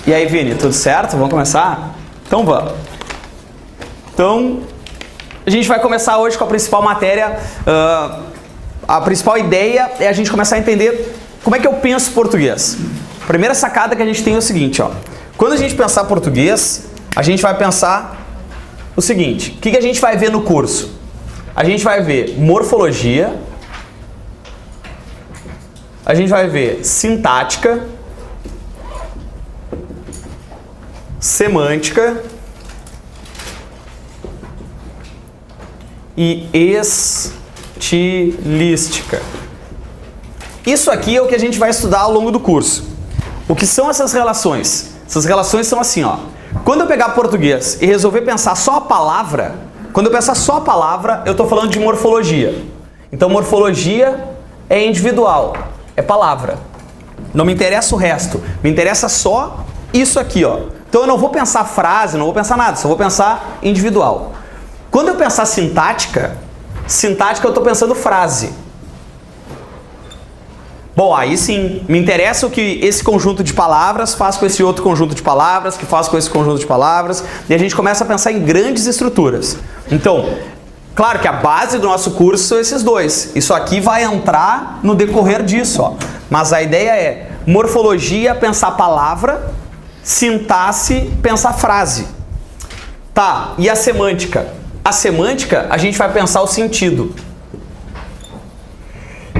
E aí, Vini, tudo certo? Vamos começar? Então vamos. Então, a gente vai começar hoje com a principal matéria. A principal ideia é a gente começar a entender como é que eu penso português. A primeira sacada que a gente tem é o seguinte, ó. Quando a gente pensar português, a gente vai pensar o seguinte. O que a gente vai ver no curso? A gente vai ver morfologia, a gente vai ver sintática, semântica e estilística. Isso aqui é o que a gente vai estudar ao longo do curso. O que são essas relações? Essas relações são assim, ó. Quando eu pegar português e resolver pensar só a palavra, quando eu pensar só a palavra, eu estou falando de morfologia. Então, morfologia é individual, é palavra. Não me interessa o resto, me interessa só isso aqui, ó. Então eu não vou pensar frase, não vou pensar nada, só vou pensar individual. Quando eu pensar sintática eu estou pensando frase. Bom, aí sim, me interessa o que esse conjunto de palavras faz com esse outro conjunto de palavras, que faz com esse conjunto de palavras, e a gente começa a pensar em grandes estruturas. Então, claro que a base do nosso curso são esses dois. Isso aqui vai entrar no decorrer disso, ó. Mas a ideia é morfologia, pensar palavra, sintaxe, pensar frase. Tá, e a semântica? A semântica, a gente vai pensar o sentido.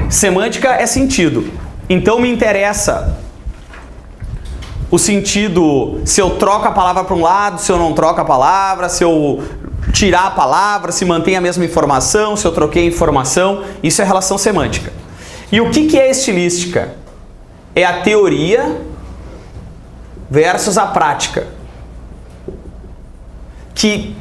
Semântica é sentido. Então me interessa o sentido, se eu troco a palavra para um lado, se eu não troco a palavra, se eu tirar a palavra, se mantém a mesma informação, se eu troquei a informação. Isso é relação semântica. E o que é estilística? É a teoria versus a prática. Que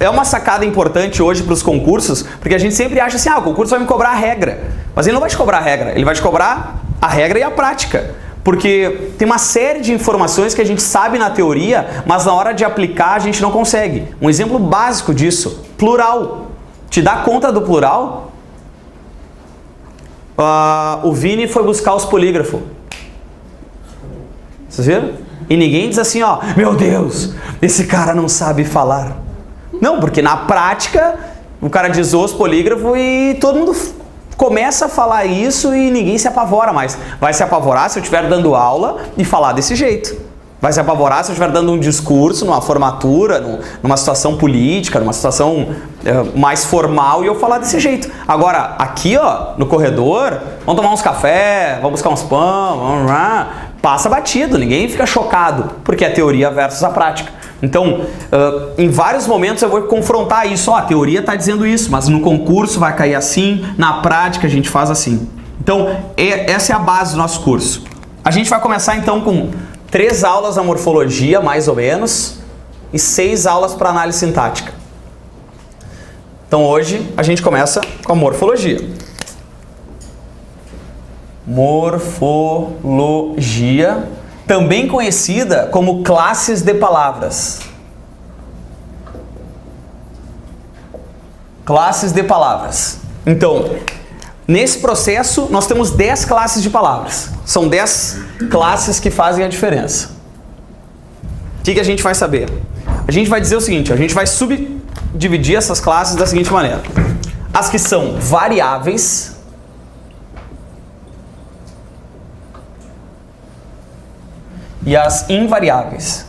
é uma sacada importante hoje para os concursos, porque a gente sempre acha assim, o concurso vai me cobrar a regra. Mas ele não vai te cobrar a regra, ele vai te cobrar a regra e a prática. Porque tem uma série de informações que a gente sabe na teoria, mas na hora de aplicar a gente não consegue. Um exemplo básico disso, plural. Te dá conta do plural? O Vini foi buscar os polígrafos. Vocês viram? E ninguém diz assim, ó, meu Deus, esse cara não sabe falar. Não, porque na prática o cara diz os polígrafos e todo mundo começa a falar isso e ninguém se apavora mais. Vai se apavorar se eu estiver dando aula e falar desse jeito. Vai se apavorar se eu estiver dando um discurso numa formatura, numa situação política, numa situação mais formal e eu falar desse jeito. Agora, aqui ó, no corredor, vamos tomar uns café, vamos buscar uns pão, vamos lá. Passa batido, ninguém fica chocado, porque é a teoria versus a prática. Então, em vários momentos eu vou confrontar isso. Ó, a teoria está dizendo isso, mas no concurso vai cair assim, na prática a gente faz assim. Então, essa é a base do nosso curso. A gente vai começar então com 3 aulas da morfologia, mais ou menos, e 6 aulas para análise sintática. Então, hoje a gente começa com a morfologia. Morfologia, também conhecida como classes de palavras. Classes de palavras. Então, nesse processo, nós temos 10 classes de palavras. São 10 classes que fazem a diferença. O que a gente vai saber? A gente vai dizer o seguinte, a gente vai subdividir essas classes da seguinte maneira. As que são variáveis, e as invariáveis.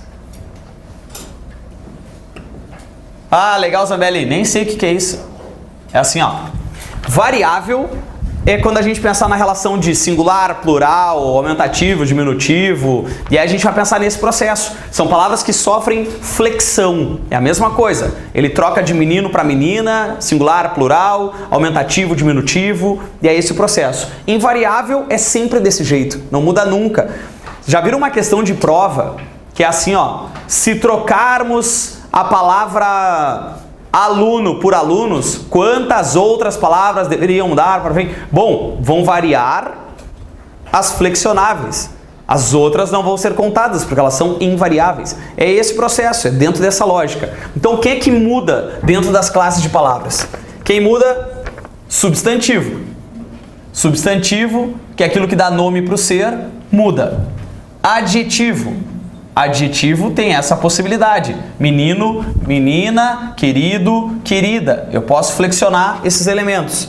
Ah, legal, Zambelli. Nem sei o que é isso. É assim, ó. Variável é quando a gente pensar na relação de singular, plural, aumentativo, diminutivo. E aí a gente vai pensar nesse processo. São palavras que sofrem flexão. É a mesma coisa. Ele troca de menino para menina, singular, plural, aumentativo, diminutivo. E é esse o processo. Invariável é sempre desse jeito. Não muda nunca. Já viram uma questão de prova que é assim, ó, se trocarmos a palavra aluno por alunos, quantas outras palavras deveriam dar para frente? Bom, vão variar as flexionáveis. As outras não vão ser contadas, porque elas são invariáveis. É esse processo, é dentro dessa lógica. Então, o que é que muda dentro das classes de palavras? Quem muda? Substantivo. Substantivo, que é aquilo que dá nome para o ser, muda. Adjetivo. Adjetivo tem essa possibilidade. Menino, menina, querido, querida. Eu posso flexionar esses elementos.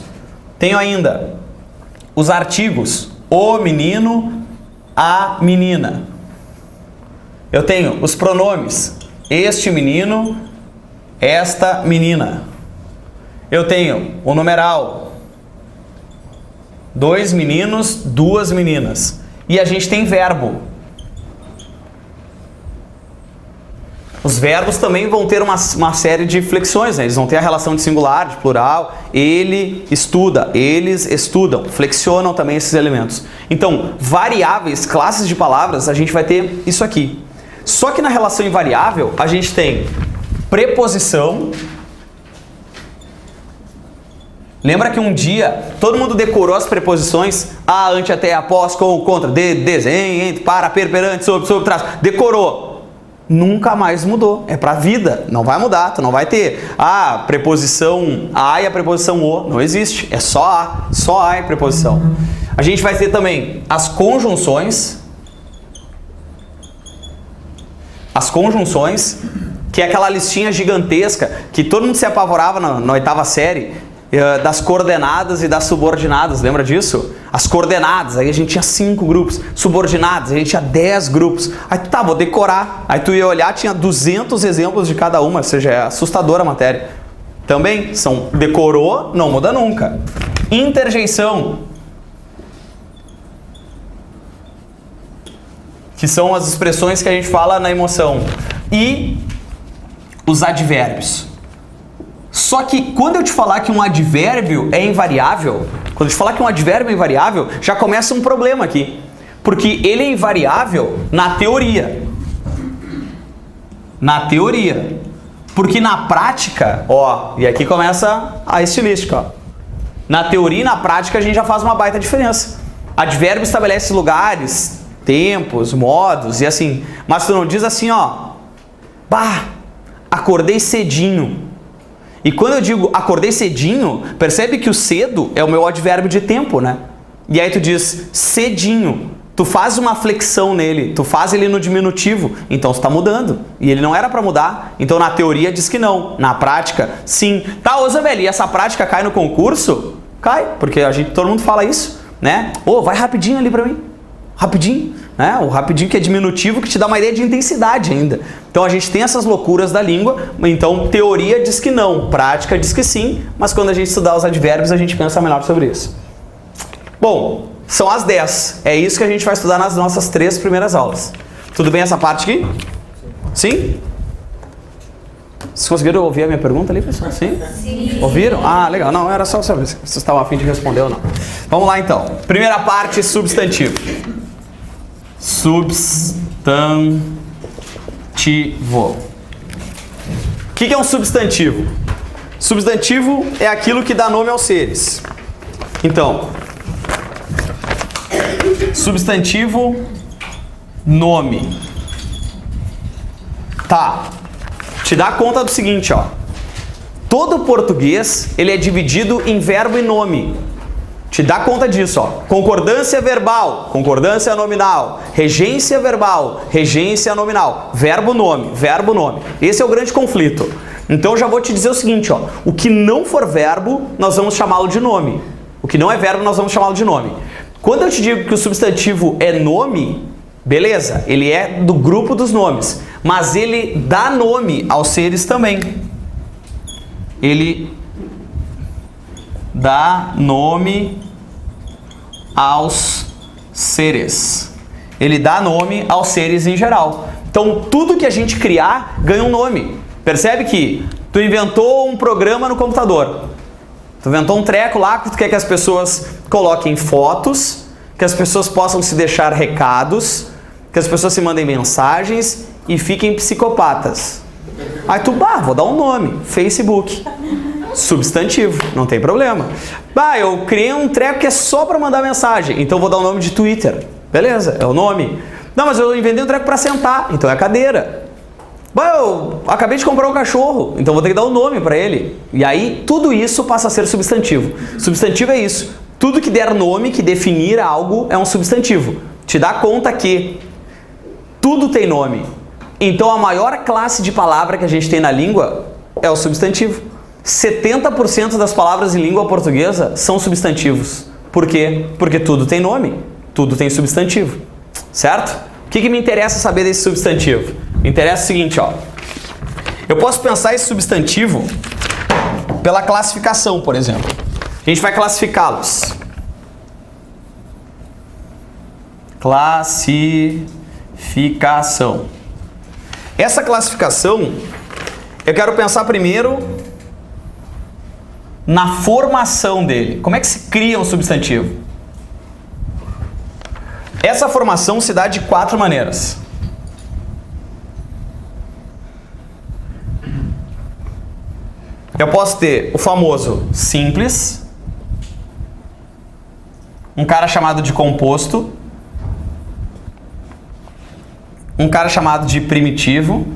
Tenho ainda os artigos. O menino, a menina. Eu tenho os pronomes. Este menino, esta menina. Eu tenho o numeral. 2 meninos, 2 meninas. E a gente tem verbo. Os verbos também vão ter uma série de flexões, né? Eles vão ter a relação de singular, de plural. Ele estuda, eles estudam. Flexionam também esses elementos. Então, variáveis, classes de palavras, a gente vai ter isso aqui. Só que na relação invariável, a gente tem preposição. Lembra que um dia todo mundo decorou as preposições a, ante, até, após, com, contra, de, desem, entre, para, per, perante, sobre, trás. Decorou. Nunca mais mudou. É pra vida. Não vai mudar. Tu não vai ter a preposição a e a preposição o. Não existe. É só a. Só a é preposição. A gente vai ter também as conjunções. As conjunções, que é aquela listinha gigantesca que todo mundo se apavorava na oitava série, das coordenadas e das subordinadas, lembra disso? As coordenadas, aí a gente tinha 5 grupos, subordinadas, a gente tinha 10 grupos, aí tá, vou decorar, aí tu ia olhar, tinha 200 exemplos de cada uma, ou seja, é assustadora a matéria. Também, decorou, não muda nunca. Interjeição, que são as expressões que a gente fala na emoção, e os advérbios. Só que quando eu te falar que um advérbio é invariável, quando eu te falar que um advérbio é invariável, já começa um problema aqui. Porque ele é invariável na teoria. Na teoria. Porque na prática, ó, e aqui começa a estilística, ó. Na teoria e na prática a gente já faz uma baita diferença. Advérbio estabelece lugares, tempos, modos e assim. Mas tu não diz assim, ó, bah, acordei cedinho. E quando eu digo acordei cedinho, percebe que o cedo é o meu advérbio de tempo, né? E aí tu diz cedinho. Tu faz uma flexão nele, tu faz ele no diminutivo, então você está mudando. E ele não era para mudar, então na teoria diz que não. Na prática, sim. Tá, ô Zambelli, e essa prática cai no concurso? Cai, porque todo mundo fala isso, né? Ô, vai rapidinho ali para mim. Rapidinho, né? O rapidinho que é diminutivo, que te dá uma ideia de intensidade ainda. Então a gente tem essas loucuras da língua, então teoria diz que não, prática diz que sim, mas quando a gente estudar os advérbios a gente pensa melhor sobre isso. Bom, são as 10. É isso que a gente vai estudar nas nossas 3 primeiras aulas. Tudo bem essa parte aqui? Sim? Vocês conseguiram ouvir a minha pergunta ali, pessoal? Sim? Sim. Ouviram? Ah, legal. Não, era só saber se vocês estavam a fim de responder ou não. Vamos lá então. Primeira parte, substantivo. Substantivo. O que é um substantivo? Substantivo é aquilo que dá nome aos seres. Então, substantivo, nome. Tá. Te dá conta do seguinte, ó. Todo português, ele é dividido em verbo e nome. Te dá conta disso, ó. Concordância verbal, concordância nominal. Regência verbal, regência nominal. Verbo, nome, verbo, nome. Esse é o grande conflito. Então eu já vou te dizer o seguinte, ó. O que não for verbo, nós vamos chamá-lo de nome. O que não é verbo, nós vamos chamá-lo de nome. Quando eu te digo que o substantivo é nome, beleza, ele é do grupo dos nomes. Mas ele dá nome aos seres também. Ele dá nome aos seres. Ele dá nome aos seres em geral. Então, tudo que a gente criar ganha um nome. Percebe que tu inventou um programa no computador. Tu inventou um treco lá que tu quer que as pessoas coloquem fotos, que as pessoas possam se deixar recados, que as pessoas se mandem mensagens e fiquem psicopatas. Aí tu, vou dar um nome, Facebook. Substantivo, não tem problema. Eu criei um treco que é só para mandar mensagem, então vou dar o nome de Twitter. Beleza, é o nome. Não, mas eu inventei um treco para sentar, então é a cadeira. Eu acabei de comprar um cachorro, então vou ter que dar um nome para ele. E aí tudo isso passa a ser substantivo. Substantivo é isso. Tudo que der nome, que definir algo, é um substantivo. Te dá conta que tudo tem nome. Então a maior classe de palavra que a gente tem na língua é o substantivo. 70% das palavras em língua portuguesa são substantivos. Por quê? Porque tudo tem nome, tudo tem substantivo, certo? O que me interessa saber desse substantivo? Me interessa o seguinte, ó. Eu posso pensar esse substantivo pela classificação, por exemplo. A gente vai classificá-los. Classificação. Essa classificação, eu quero pensar primeiro na formação dele. Como é que se cria um substantivo? Essa formação se dá de 4 maneiras. Eu posso ter o famoso simples, um cara chamado de composto, um cara chamado de primitivo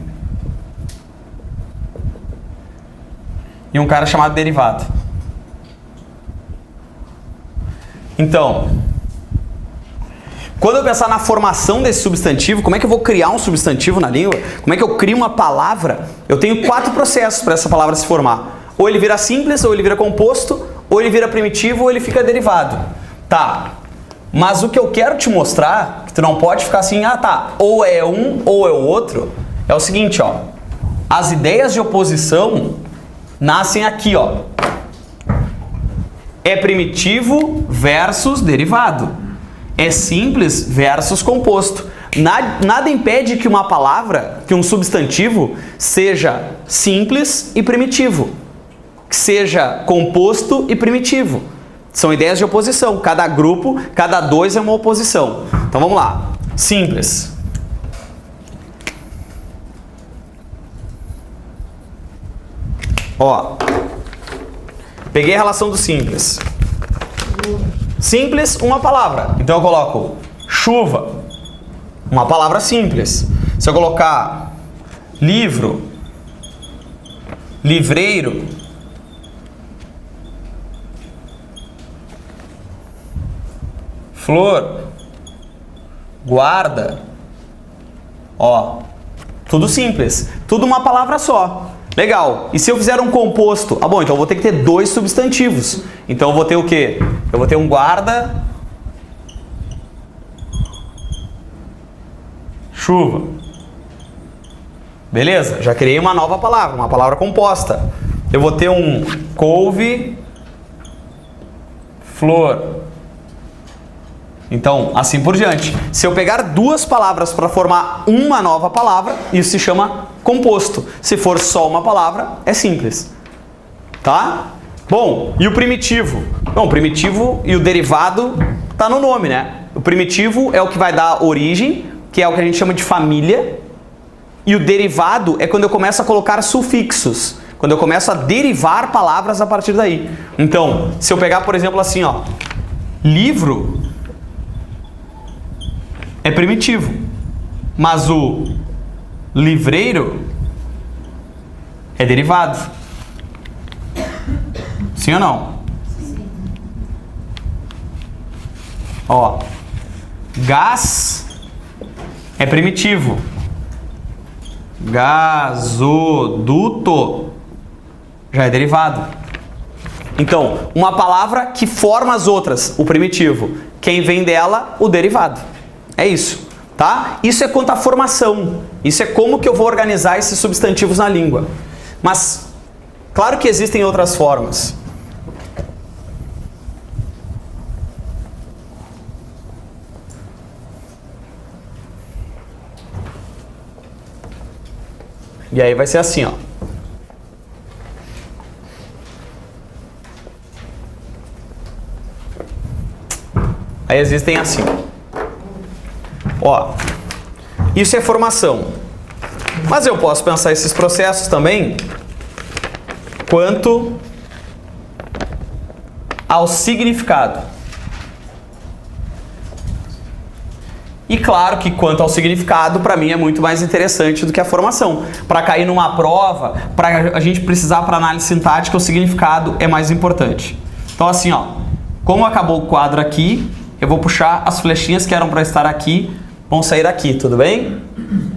e um cara chamado derivado. Então, quando eu pensar na formação desse substantivo, como é que eu vou criar um substantivo na língua? Como é que eu crio uma palavra? Eu tenho 4 processos para essa palavra se formar. Ou ele vira simples, ou ele vira composto, ou ele vira primitivo, ou ele fica derivado. Tá, mas o que eu quero te mostrar, que tu não pode ficar assim, ah tá, ou é um ou é o outro, é o seguinte, ó. As ideias de oposição nascem aqui, ó. É primitivo versus derivado. É simples versus composto. Nada impede que uma palavra, que um substantivo, seja simples e primitivo. Que seja composto e primitivo. São ideias de oposição. Cada grupo, cada 2 é uma oposição. Então vamos lá. Simples. Ó. Peguei a relação do simples. Simples, uma palavra. Então eu coloco chuva, uma palavra simples. Se eu colocar livro, livreiro, flor, guarda, ó, tudo simples, tudo uma palavra só. Legal. E se eu fizer um composto? Ah, bom, então eu vou ter que ter 2 substantivos. Então eu vou ter o quê? Eu vou ter um guarda, chuva. Beleza? Já criei uma nova palavra, uma palavra composta. Eu vou ter um couve, flor. Então, assim por diante. Se eu pegar 2 palavras para formar uma nova palavra, isso se chama composto. Se for só uma palavra, é simples. Tá? Bom, e o primitivo? Bom, o primitivo e o derivado tá no nome, né? O primitivo é o que vai dar origem, que é o que a gente chama de família. E o derivado é quando eu começo a colocar sufixos. Quando eu começo a derivar palavras a partir daí. Então, se eu pegar, por exemplo, assim, ó. Livro é primitivo, mas o livreiro é derivado. Sim ou não? Sim. Ó, gás é primitivo. Gasoduto já é derivado. Então, uma palavra que forma as outras, o primitivo. Quem vem dela, o derivado. É isso, tá? Isso é quanto à formação. Isso é como que eu vou organizar esses substantivos na língua. Mas, claro que existem outras formas. E aí vai ser assim, ó. Aí existem assim. Ó, isso é formação. Mas eu posso pensar esses processos também quanto ao significado. E claro que quanto ao significado, para mim é muito mais interessante do que a formação. Para cair numa prova, para a gente precisar para análise sintática, o significado é mais importante. Então assim, ó, como acabou o quadro aqui, eu vou puxar as flechinhas que eram para estar aqui, vão sair aqui, tudo bem?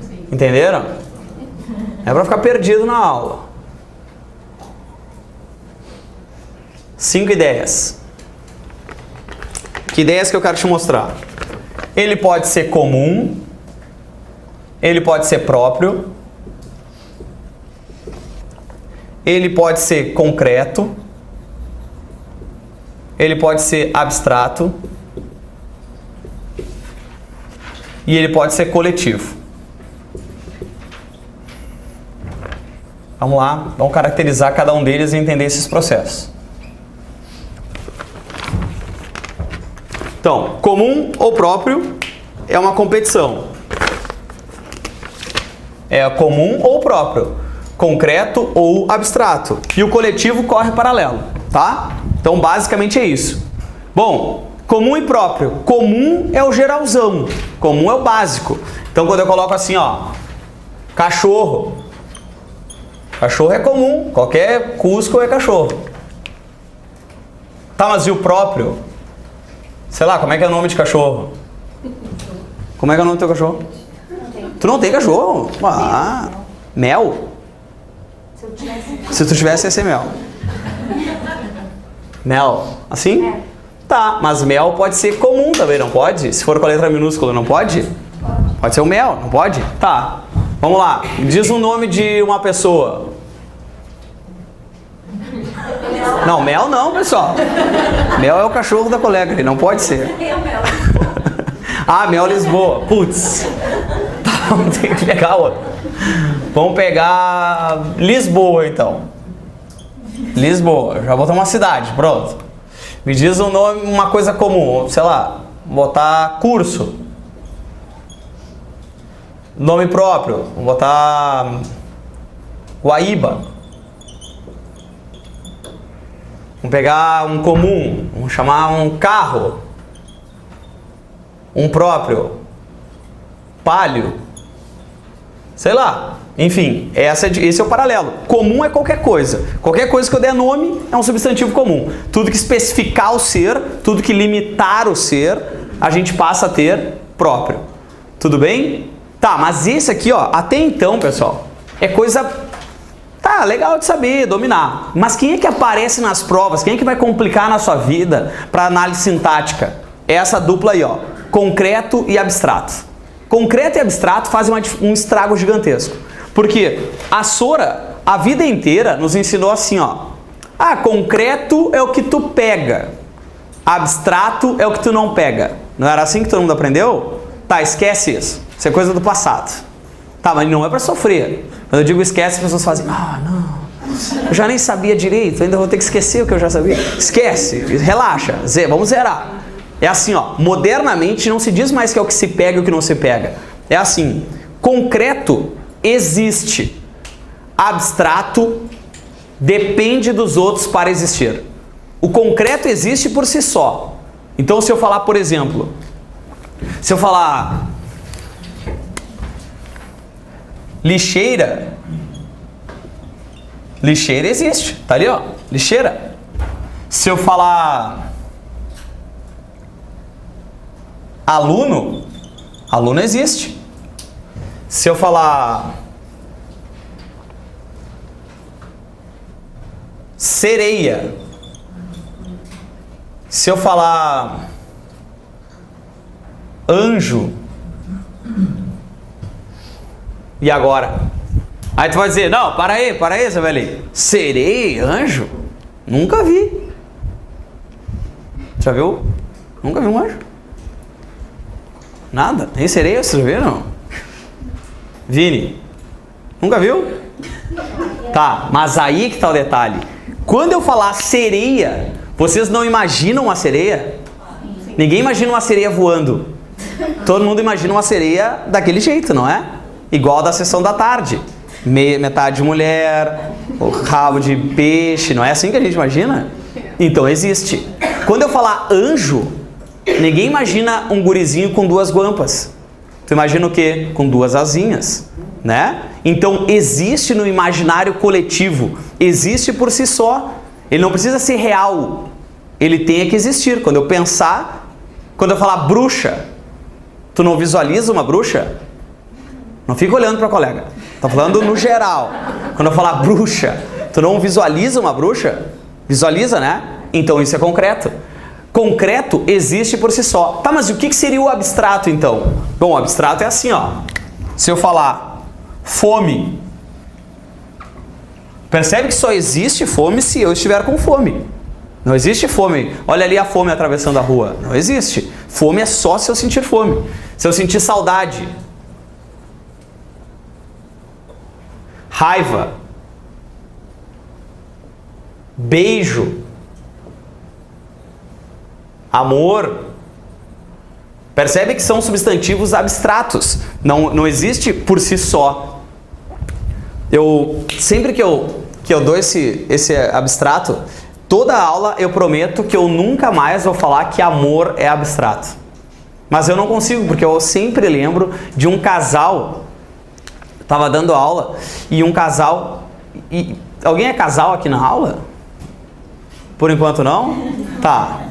Sim. Entenderam? É pra ficar perdido na aula. 5 ideias. Que ideias que eu quero te mostrar? Ele pode ser comum, ele pode ser próprio, ele pode ser concreto, ele pode ser abstrato e ele pode ser coletivo. Vamos lá, vamos caracterizar cada um deles e entender esses processos. Então, comum ou próprio é uma competição. É comum ou próprio, concreto ou abstrato. E o coletivo corre paralelo, tá? Então, basicamente é isso. Bom, comum e próprio. Comum é o geralzão, comum é o básico. Então, quando eu coloco assim, ó, cachorro. Cachorro é comum, qualquer cusco é cachorro. Tá, mas e o próprio? Sei lá, como é que é o nome de cachorro? Como é que é o nome do teu cachorro? Tu não tem cachorro? Ah, mel? Se tu tivesse, ia ser mel. Mel, assim? Tá, mas mel pode ser comum também, não pode? Se for com a letra minúscula, não pode? Pode ser o mel, não pode? Tá, vamos lá. Diz o nome de uma pessoa. Não, mel não, pessoal. Mel é o cachorro da colega, ele não pode ser. Ah, Mel Lisboa. Putz. Tá, tem que pegar outro. Vamos pegar Lisboa, então. Lisboa. Já botar uma cidade, pronto. Me diz um nome, uma coisa comum. Sei lá, botar curso. Nome próprio. Vou botar Guaíba. Vamos pegar um comum, vamos chamar um carro, um próprio, palio, sei lá, enfim, esse é o paralelo. Comum é qualquer coisa que eu der nome é um substantivo comum. Tudo que especificar o ser, tudo que limitar o ser, a gente passa a ter próprio. Tudo bem? Tá, mas esse aqui, ó, até então, pessoal, é coisa... Tá, legal de saber, dominar. Mas quem é que aparece nas provas? Quem é que vai complicar na sua vida para análise sintática? É essa dupla aí, ó. Concreto e abstrato. Concreto e abstrato fazem um estrago gigantesco. Porque a Sora, a vida inteira, nos ensinou assim, ó. Ah, concreto é o que tu pega. Abstrato é o que tu não pega. Não era assim que todo mundo aprendeu? Tá, esquece isso. Isso é coisa do passado. Tá, mas não é para sofrer. Quando eu digo esquece, as pessoas fazem, ah, não, eu já nem sabia direito, ainda vou ter que esquecer o que eu já sabia. Esquece, relaxa, vamos zerar. É assim, ó, modernamente não se diz mais que é o que se pega e o que não se pega. É assim, concreto existe, abstrato depende dos outros para existir. O concreto existe por si só. Então, se eu falar, por exemplo, se eu falar... lixeira. Lixeira existe. Tá ali, ó. Lixeira. Se eu falar aluno, aluno existe. Se eu falar sereia. Se eu falar anjo. E agora? Aí tu vai dizer, não, para aí, seu velho. Sereia, anjo? Nunca vi. Já viu? Nunca vi um anjo. Nada. Nem sereia, vocês já viram? Vini, nunca viu? Tá, mas aí que tá o detalhe. Quando eu falar sereia, vocês não imaginam uma sereia? Ninguém imagina uma sereia voando. Todo mundo imagina uma sereia daquele jeito, não é? Igual da sessão da tarde. Metade mulher, o rabo de peixe, não é assim que a gente imagina? Então existe. Quando eu falar anjo, ninguém imagina um gurizinho com 2 guampas. Tu imagina o quê? Com 2 asinhas, né? Então existe no imaginário coletivo. Existe por si só. Ele não precisa ser real. Ele tem que existir. Quando eu pensar, quando eu falar bruxa, tu não visualiza uma bruxa? Não fica olhando para colega. Tô falando no geral. Quando eu falar bruxa, tu não visualiza uma bruxa? Visualiza, né? Então isso é concreto. Concreto existe por si só. Tá, mas o que seria o abstrato então? Bom, o abstrato é assim, ó. Se eu falar fome, percebe que só existe fome se eu estiver com fome. Não existe fome. Olha ali a fome atravessando a rua. Não existe. Fome é só se eu sentir fome. Se eu sentir saudade. Raiva. Beijo. Amor. Percebe que são substantivos abstratos. Não existe por si só. Sempre que eu dou esse abstrato, toda aula eu prometo que eu nunca mais vou falar que amor é abstrato. Mas eu não consigo, porque eu sempre lembro de um casal. Estava dando aula e um casal... alguém é casal aqui na aula? Por enquanto não? Tá.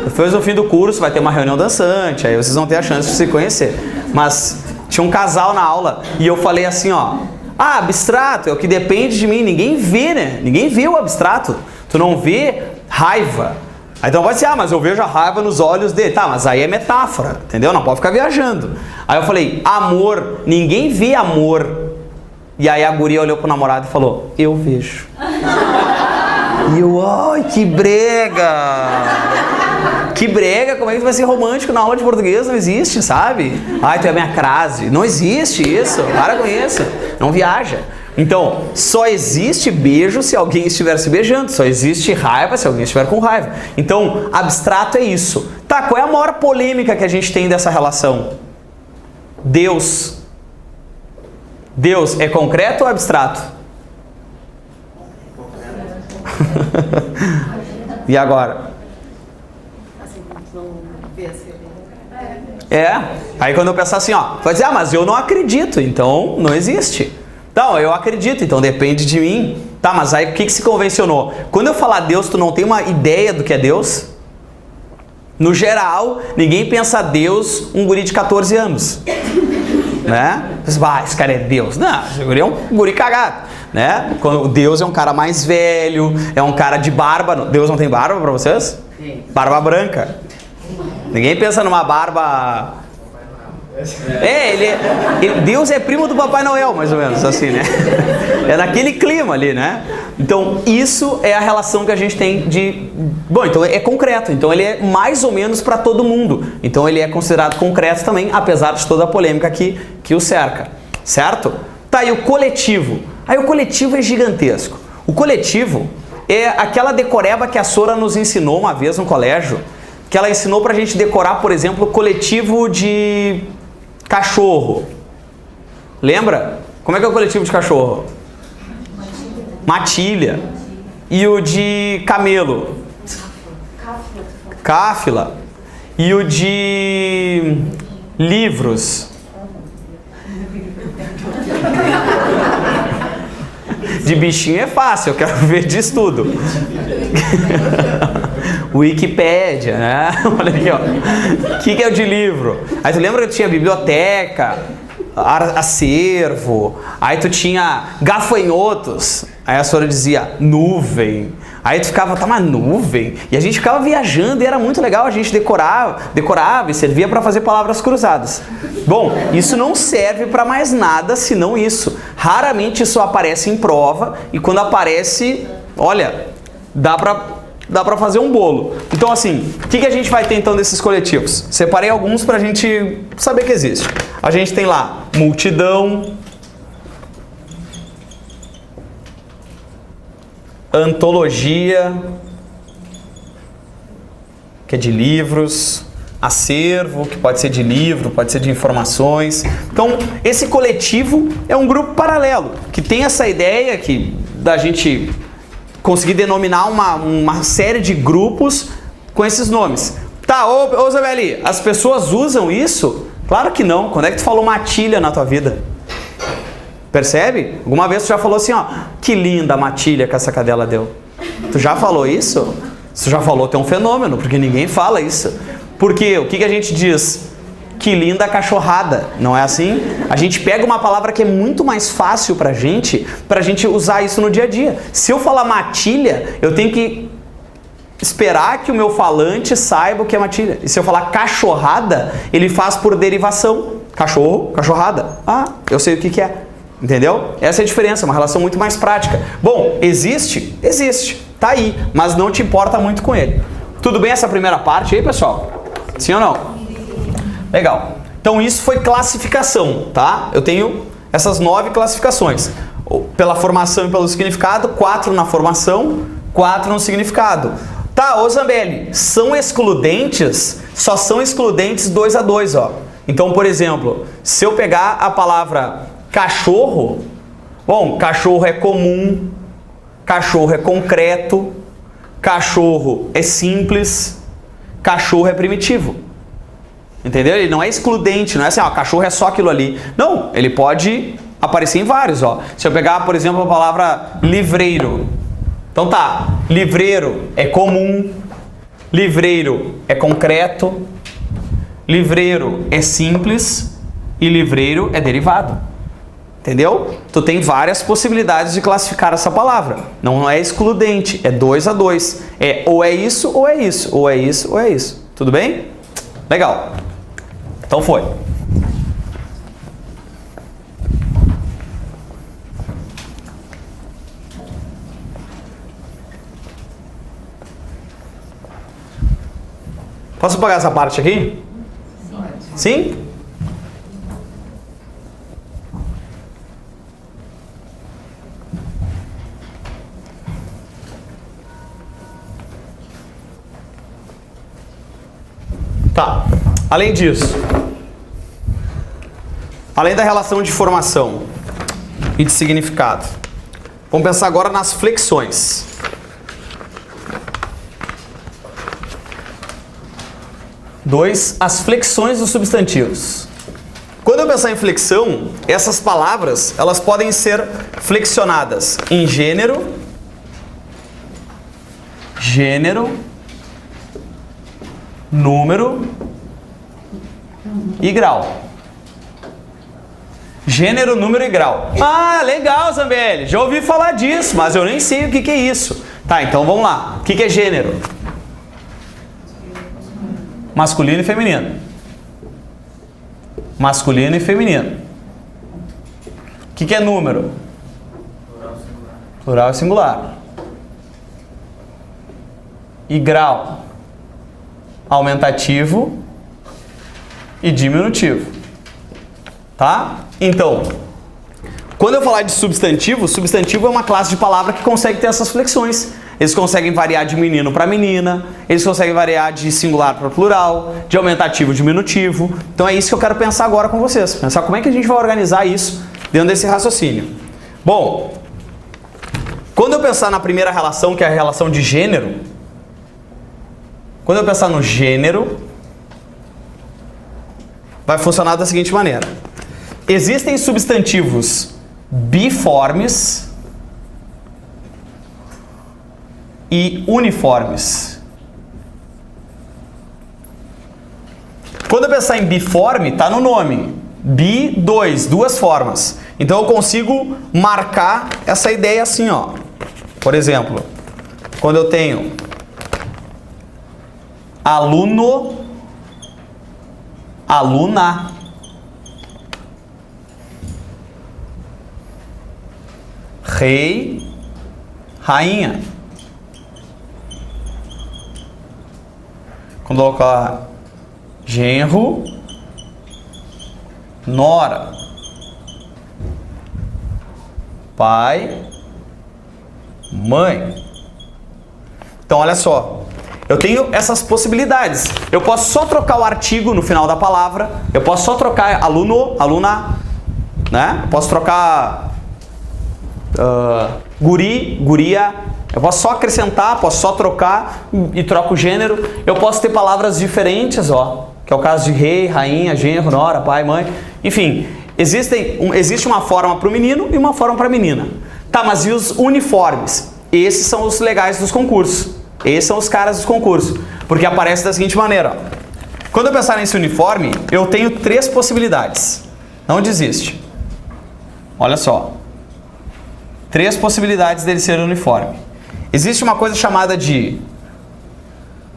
Depois no fim do curso vai ter uma reunião dançante, aí vocês vão ter a chance de se conhecer. Mas tinha um casal na aula e eu falei assim, ó... Ah, abstrato é o que depende de mim. Ninguém vê, né? Ninguém vê o abstrato. Tu não vê raiva. Aí então pode ser, mas eu vejo a raiva nos olhos dele. Tá, mas aí é metáfora, entendeu? Não pode ficar viajando. Aí eu falei, amor, ninguém vê amor. E aí a guria olhou pro namorado e falou, eu vejo. E eu, ai, que brega! Que brega, como é que tu vai ser romântico na aula de português? Não existe, sabe? Ai, tu é minha crase. Não existe isso, para com isso. Não viaja. Então, só existe beijo se alguém estiver se beijando. Só existe raiva se alguém estiver com raiva. Então, abstrato é isso. Tá, qual é a maior polêmica que a gente tem dessa relação? Deus. Deus é concreto ou abstrato? E agora? Aí quando eu pensar assim, ó, vai dizer, mas eu não acredito, então não existe. Não, eu acredito, então depende de mim. Tá, mas aí o que se convencionou? Quando eu falar Deus, tu não tem uma ideia do que é Deus? No geral, ninguém pensa Deus um guri de 14 anos. Né? Esse cara é Deus. Não, esse guri é um guri cagado. Né? Quando Deus é um cara mais velho, é um cara de barba. Deus não tem barba pra vocês? Sim. Barba branca. Ninguém pensa numa barba... Deus é primo do Papai Noel, mais ou menos, assim, né? É naquele clima ali, né? Então, isso é a relação que a gente tem de... Bom, então é concreto. Então, ele é mais ou menos para todo mundo. Então, ele é considerado concreto também, apesar de toda a polêmica que o cerca. Certo? Tá, e o coletivo? Aí, o coletivo é gigantesco. O coletivo é aquela decoreba que a Sora nos ensinou uma vez no colégio, que ela ensinou pra gente decorar, por exemplo, o coletivo de cachorro. Lembra? Como é que é o coletivo de cachorro? Matilha. E o de camelo? Cáfila. E o de livros? De bichinho é fácil, eu quero ver de estudo. Wikipédia, né? Olha aqui, ó. O que é o de livro? Aí tu lembra que tu tinha biblioteca, acervo, aí tu tinha gafanhotos, aí a senhora dizia nuvem, aí tu ficava, tá, mas nuvem? E a gente ficava viajando e era muito legal, a gente decorava e servia para fazer palavras cruzadas. Bom, isso não serve para mais nada senão isso. Raramente isso aparece em prova e quando aparece, olha, dá pra fazer um bolo. Então assim, o que a gente vai ter então desses coletivos? Separei alguns pra gente saber que existe. A gente tem lá multidão, antologia, que é de livros, acervo, que pode ser de livro, pode ser de informações. Então, esse coletivo é um grupo paralelo, que tem essa ideia da gente conseguir denominar uma série de grupos com esses nomes. Tá, ô Isabeli, as pessoas usam isso? Claro que não. Quando é que tu falou matilha na tua vida? Percebe? Alguma vez tu já falou assim, ó, que linda a matilha que essa cadela deu. Tu já falou isso? Se tu já falou, tem um fenômeno, porque ninguém fala isso. Porque o que a gente diz? Que linda cachorrada, não é assim? A gente pega uma palavra que é muito mais fácil pra gente usar isso no dia a dia. Se eu falar matilha, eu tenho que esperar que o meu falante saiba o que é matilha. E se eu falar cachorrada, ele faz por derivação. Cachorro, cachorrada. Ah, eu sei o que é. Entendeu? Essa é a diferença, uma relação muito mais prática. Bom, existe? Existe. Tá aí, mas não te importa muito com ele. Tudo bem essa primeira parte aí, pessoal? Sim ou não? Legal. Então isso foi classificação, tá? Eu tenho essas 9 classificações. Pela formação e pelo significado, 4 na formação, 4 no significado. Tá, ô Zambelli, são excludentes? Só são excludentes 2 a 2, ó. Então, por exemplo, se eu pegar a palavra cachorro, bom, cachorro é comum, cachorro é concreto, cachorro é simples, cachorro é primitivo. Entendeu? Ele não é excludente, não é assim, ó, cachorro é só aquilo ali. Não, ele pode aparecer em vários, ó. Se eu pegar, por exemplo, a palavra livreiro. Então tá, livreiro é comum, livreiro é concreto, livreiro é simples e livreiro é derivado. Entendeu? Tu tem várias possibilidades de classificar essa palavra. Não é excludente, é 2 a 2. É ou é isso ou é isso, ou é isso ou é isso. Tudo bem? Legal. Então foi. Posso apagar essa parte aqui? Sim? Tá. Além disso, além da relação de formação e de significado, vamos pensar agora nas flexões. As flexões dos substantivos. Quando eu pensar em flexão, essas palavras, elas podem ser flexionadas em gênero, número e grau. Gênero, número e grau. Ah, legal, Zambelli. Já ouvi falar disso, mas eu nem sei o que é isso. Tá, então vamos lá. O que é gênero? Masculino e feminino. Masculino e feminino. O que é número? Plural e singular. E grau? Aumentativo e diminutivo. Tá? Então, quando eu falar de substantivo, substantivo é uma classe de palavra que consegue ter essas flexões. Eles conseguem variar de menino para menina, eles conseguem variar de singular para plural, de aumentativo e diminutivo. Então é isso que eu quero pensar agora com vocês. Pensar como é que a gente vai organizar isso dentro desse raciocínio. Bom, quando eu pensar na primeira relação, que é a relação de gênero, quando eu pensar no gênero, vai funcionar da seguinte maneira. Existem substantivos biformes e uniformes. Quando eu pensar em biforme, está no nome. Duas formas. Então eu consigo marcar essa ideia assim, ó. Por exemplo, quando eu tenho aluno, aluna, rei, rainha. Quando eu colocar genro, nora, pai, mãe. Então olha só, eu tenho essas possibilidades. Eu posso só trocar o artigo no final da palavra, eu posso só trocar aluno, aluna, né? Eu posso trocar guri, guria. Eu posso só acrescentar, posso só trocar e troco o gênero. Eu posso ter palavras diferentes, ó, que é o caso de rei, rainha, genro, nora, pai, mãe. Enfim, existe uma forma para o menino e uma forma para a menina. Tá, mas e os uniformes? Esses são os legais dos concursos. Esses são os caras dos concursos. Porque aparece da seguinte maneira, ó. Quando eu pensar nesse uniforme, eu tenho 3 possibilidades. Não desiste. Olha só. 3 possibilidades dele ser uniforme. Existe uma coisa chamada de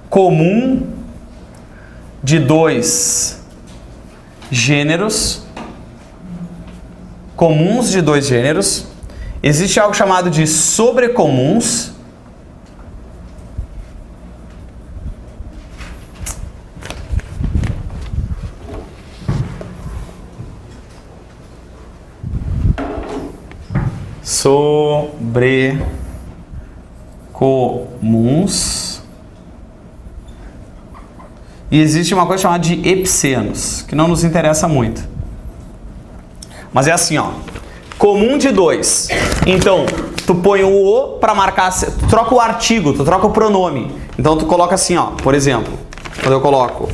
comum de 2 gêneros. Comuns de 2 gêneros. Existe algo chamado de sobrecomuns. Sobrecomuns. E existe uma coisa chamada de epícenos, que não nos interessa muito. Mas é assim, ó. Comum de 2. Então, tu põe o "o" para marcar, tu troca o artigo, tu troca o pronome. Então tu coloca assim, ó, por exemplo, quando eu coloco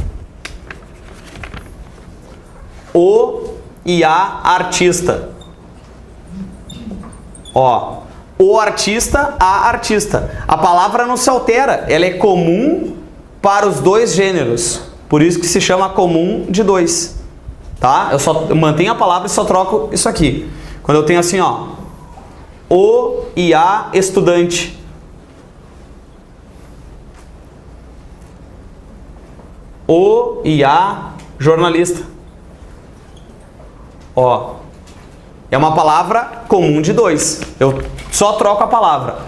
o e a artista. Ó, o artista, a artista. A palavra não se altera, ela é comum para os 2 gêneros. Por isso que se chama comum de 2. Tá? Eu mantenho a palavra e só troco isso aqui. Quando eu tenho assim, ó, o e a estudante. O e a jornalista. Ó, é uma palavra comum de 2. Eu só troco a palavra.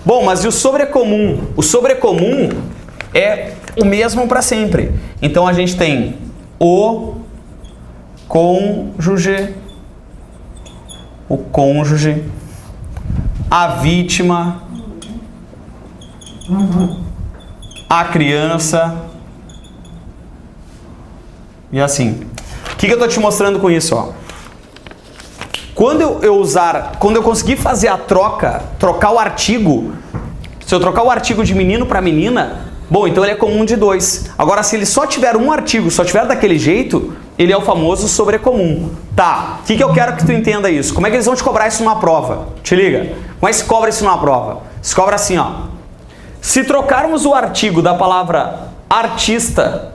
Bom, mas e o sobrecomum? O sobrecomum é o mesmo para sempre. Então a gente tem o cônjuge, a vítima, a criança e assim. O que eu estou te mostrando com isso? Ó? Quando eu conseguir fazer a trocar o artigo, se eu trocar o artigo de menino para menina, bom, então ele é comum de 2. Agora, se ele só tiver um artigo, só tiver daquele jeito, ele é o famoso sobrecomum. Tá, o que eu quero que tu entenda isso? Como é que eles vão te cobrar isso numa prova? Te liga. Como é que se cobra isso numa prova? Se cobra assim, ó. Se trocarmos o artigo da palavra artista,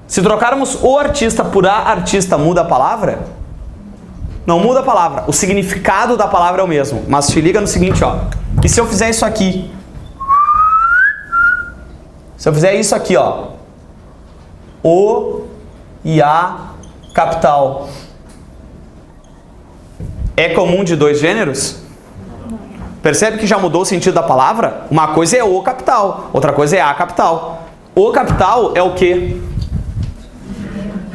se trocarmos o artista por a artista, muda a palavra? Não muda a palavra. O significado da palavra é o mesmo. Mas te liga no seguinte, ó. E se eu fizer isso aqui? Se eu fizer isso aqui, ó. O e a capital. É comum de 2 gêneros? Percebe que já mudou o sentido da palavra? Uma coisa é o capital, outra coisa é a capital. O capital é o quê?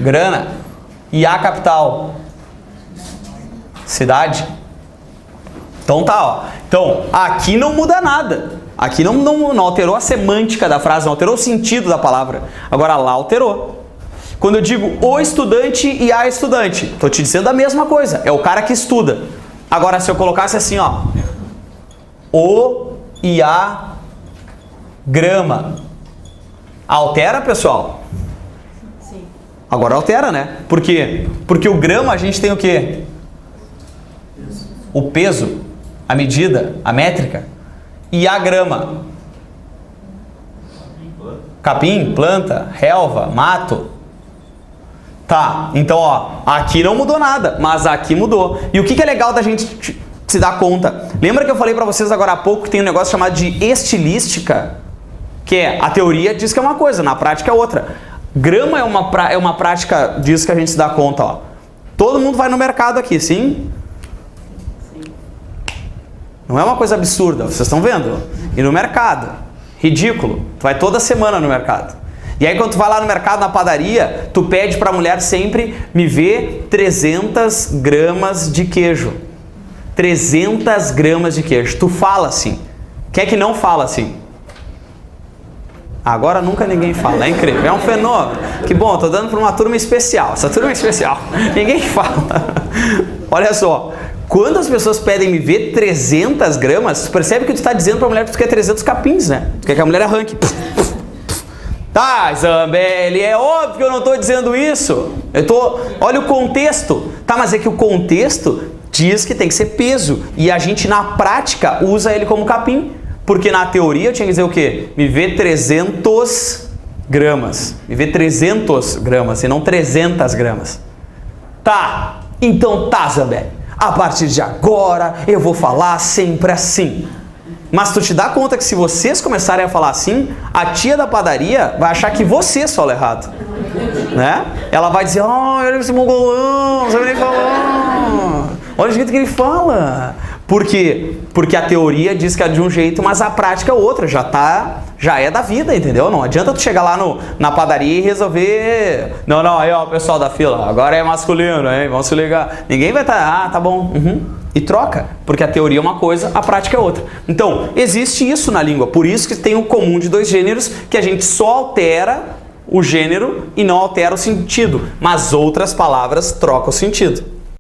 Grana. E a capital? Cidade. Então tá, ó. Então, aqui não muda nada. Aqui não alterou a semântica da frase, não alterou o sentido da palavra. Agora lá alterou. Quando eu digo o estudante e a estudante, estou te dizendo a mesma coisa. É o cara que estuda. Agora, se eu colocasse assim, ó. O e a grama. Altera, pessoal? Sim. Agora altera, né? Por quê? Porque o grama a gente tem o quê? O peso, a medida, a métrica. E a grama? Capim, planta, relva, mato. Tá, então ó, aqui não mudou nada, mas aqui mudou. E o que é legal da gente se dar conta? Lembra que eu falei pra vocês agora há pouco que tem um negócio chamado de estilística? Que é, a teoria diz que é uma coisa, na prática é outra. Grama é uma prática disso que a gente se dá conta, ó. Todo mundo vai no mercado aqui, sim? Não é uma coisa absurda, vocês estão vendo? E no mercado, ridículo. Tu vai toda semana no mercado. E aí quando tu vai lá no mercado, na padaria, tu pede pra mulher sempre, me vê 300 gramas de queijo. 300 gramas de queijo. Tu fala assim. Quem é que não fala assim? Agora nunca ninguém fala, é incrível, é um fenômeno. Que bom, tô dando pra uma turma especial. Essa turma é especial. Ninguém fala. Olha só. Quando as pessoas pedem me ver 300 gramas, tu percebe que tu está dizendo para a mulher que tu quer 300 capins, né? Tu quer que a mulher arranque. Tá, Zambelli, é óbvio que eu não estou dizendo isso. Olha o contexto. Tá, mas é que o contexto diz que tem que ser peso. E a gente, na prática, usa ele como capim. Porque na teoria eu tinha que dizer o quê? Me vê 300 gramas. Viver 300 gramas e não 300 gramas. Tá, então tá, Zambelli. A partir de agora eu vou falar sempre assim. Mas tu te dá conta que se vocês começarem a falar assim, a tia da padaria vai achar que vocês falam errado. Né? Ela vai dizer, olha esse mongolão, não sabe nem falar. Olha o jeito que ele fala. Por quê? Porque a teoria diz que é de um jeito, mas a prática é outra. Já é da vida, entendeu? Não adianta tu chegar lá na padaria e resolver... Não, aí ó, pessoal da fila, agora é masculino, hein? Vamos se ligar. Ninguém vai estar, tá bom, e troca, porque a teoria é uma coisa, a prática é outra. Então, existe isso na língua, por isso que tem o comum de dois gêneros, que a gente só altera o gênero e não altera o sentido, mas outras palavras trocam o sentido.